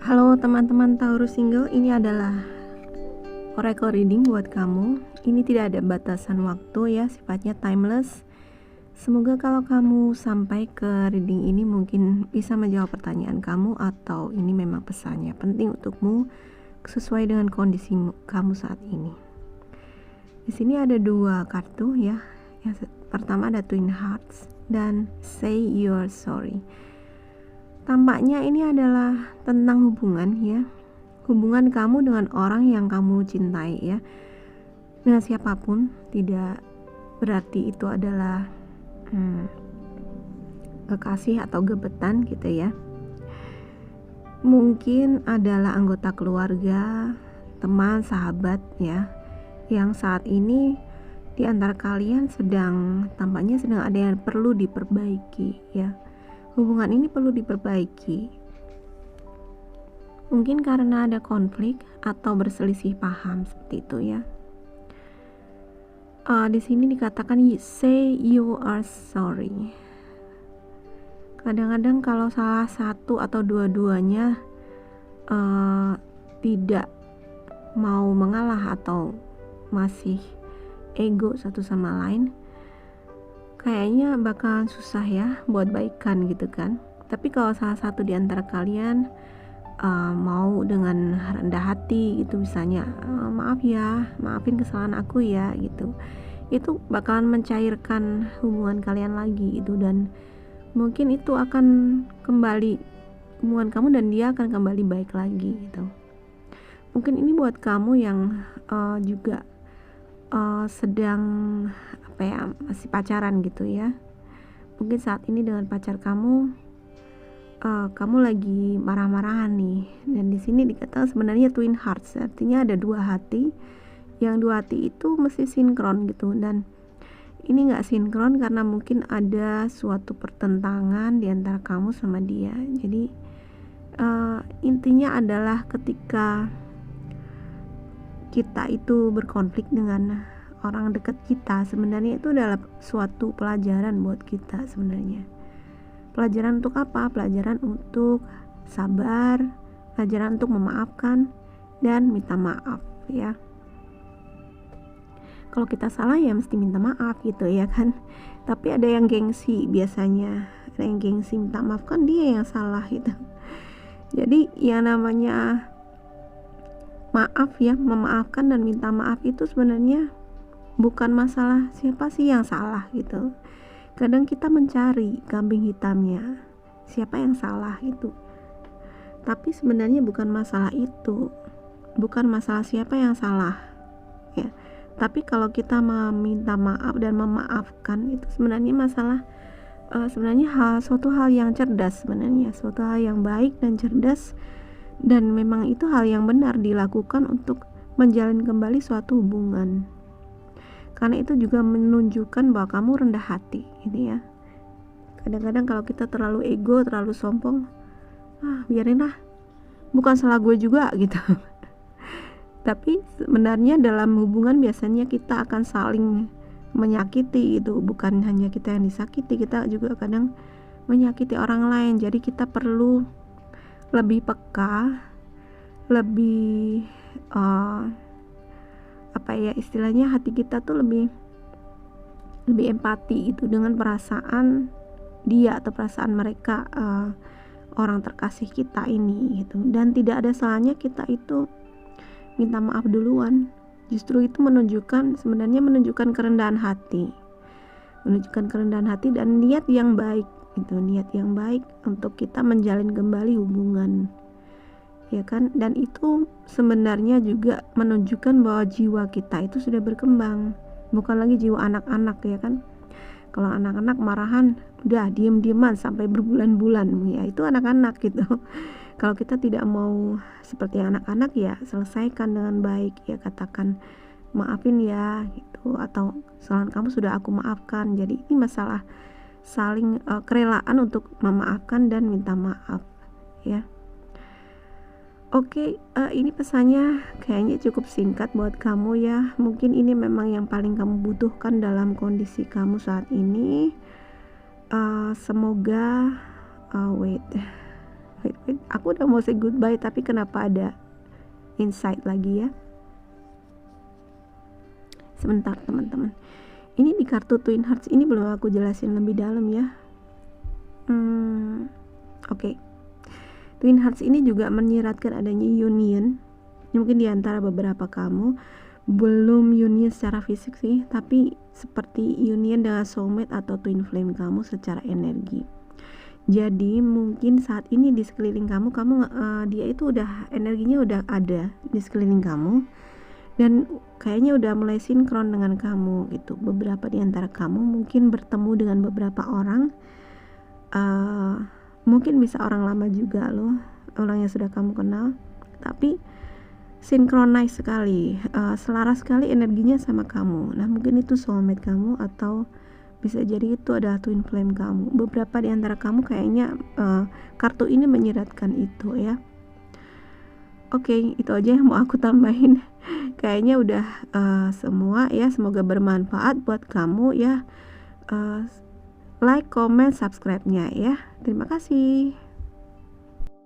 Halo teman-teman Taurus Single, ini adalah oracle reading buat kamu. Ini tidak ada batasan waktu ya, sifatnya timeless. Semoga kalau kamu sampai ke reading ini mungkin bisa menjawab pertanyaan kamu, atau ini memang pesannya penting untukmu sesuai dengan kondisi kamu saat ini. Di sini ada dua kartu ya. Yang pertama ada Twin Hearts dan Say You're Sorry. Tampaknya ini adalah tentang hubungan ya. Hubungan kamu dengan orang yang kamu cintai ya. Dengan siapapun, tidak berarti itu adalah kekasih atau gebetan gitu ya. Mungkin adalah anggota keluarga, teman, sahabat ya, yang saat ini di antara kalian tampaknya sedang ada yang perlu diperbaiki ya. Hubungan ini perlu diperbaiki. Mungkin karena ada konflik atau berselisih paham seperti itu ya. Di sini dikatakan say you are sorry. Kadang-kadang kalau salah satu atau dua-duanya tidak mau mengalah atau masih ego satu sama lain, kayaknya bakalan susah ya buat baikan gitu kan. Tapi kalau salah satu di antara kalian mau dengan rendah hati gitu, misalnya maaf ya, maafin kesalahan aku ya gitu, itu bakalan mencairkan hubungan kalian lagi gitu, dan mungkin itu akan kembali, hubungan kamu dan dia akan kembali baik lagi gitu. Mungkin ini buat kamu yang juga sedang masih pacaran gitu ya. Mungkin saat ini dengan pacar kamu lagi marah-marahan nih, dan di sini dikatakan sebenarnya twin hearts, artinya ada dua hati. Yang dua hati itu mesti sinkron gitu, dan ini nggak sinkron karena mungkin ada suatu pertentangan di antara kamu sama dia. Jadi intinya adalah ketika kita itu berkonflik dengan orang dekat kita, sebenarnya itu adalah suatu pelajaran buat kita sebenarnya. Pelajaran untuk apa? Pelajaran untuk sabar, pelajaran untuk memaafkan dan minta maaf ya. Kalau kita salah ya mesti minta maaf gitu ya kan. Tapi ada yang gengsi, biasanya ada yang gengsi minta maaf, kan dia yang salah gitu. Jadi yang namanya maaf ya, memaafkan dan minta maaf itu sebenarnya bukan masalah siapa sih yang salah gitu. Kadang kita mencari kambing hitamnya, siapa yang salah itu. Tapi sebenarnya bukan masalah itu, bukan masalah siapa yang salah ya. Tapi kalau kita meminta maaf dan memaafkan, itu sebenarnya masalah suatu hal yang cerdas sebenarnya, suatu hal yang baik dan cerdas, dan memang itu hal yang benar dilakukan untuk menjalin kembali suatu hubungan. Karena itu juga menunjukkan bahwa kamu rendah hati gitu ya. Kadang-kadang kalau kita terlalu ego, terlalu sombong, biarin lah, bukan salah gue juga gitu. Tapi sebenarnya dalam hubungan biasanya kita akan saling menyakiti gitu, bukan hanya kita yang disakiti, kita juga kadang menyakiti orang lain. Jadi kita perlu lebih peka, lebih istilahnya hati kita tuh lebih empati itu dengan perasaan dia atau perasaan mereka, orang terkasih kita ini gitu. Dan tidak ada salahnya kita itu minta maaf duluan. Justru itu sebenarnya menunjukkan kerendahan hati, dan niat yang baik itu, niat yang baik untuk kita menjalin kembali hubungan ya kan. Dan itu sebenarnya juga menunjukkan bahwa jiwa kita itu sudah berkembang, bukan lagi jiwa anak-anak ya kan. Kalau anak-anak marahan udah diem-dieman sampai berbulan-bulan ya, itu anak-anak gitu. Kalau kita tidak mau seperti anak-anak ya selesaikan dengan baik ya, katakan maafin ya gitu, atau kesalahan kamu sudah aku maafkan. Jadi ini masalah saling kerelaan untuk memaafkan dan minta maaf ya. Oke, ini pesannya kayaknya cukup singkat buat kamu ya. Mungkin ini memang yang paling kamu butuhkan dalam kondisi kamu saat ini. Semoga Wait, aku udah mau say goodbye tapi kenapa ada insight lagi ya. Sebentar teman-teman, ini di kartu Twin Hearts ini belum aku jelasin lebih dalam ya. Oke. Twin Hearts ini juga menyiratkan adanya union. Mungkin di antara beberapa kamu belum union secara fisik sih, tapi seperti union dengan soulmate atau twin flame kamu secara energi. Jadi mungkin saat ini di sekeliling kamu dia itu udah energinya udah ada di sekeliling kamu dan kayaknya udah mulai sinkron dengan kamu gitu. Beberapa di antara kamu mungkin bertemu dengan beberapa orang, mungkin bisa orang lama juga loh, orang yang sudah kamu kenal, tapi sinkronis sekali, selaras sekali energinya sama kamu. Nah mungkin itu soulmate kamu atau bisa jadi itu adalah twin flame kamu. Beberapa di antara kamu kayaknya kartu ini menyiratkan itu ya. Oke, itu aja yang mau aku tambahin. Kayaknya udah semua ya. Semoga bermanfaat buat kamu ya. Like, comment, subscribe-nya ya. Terima kasih.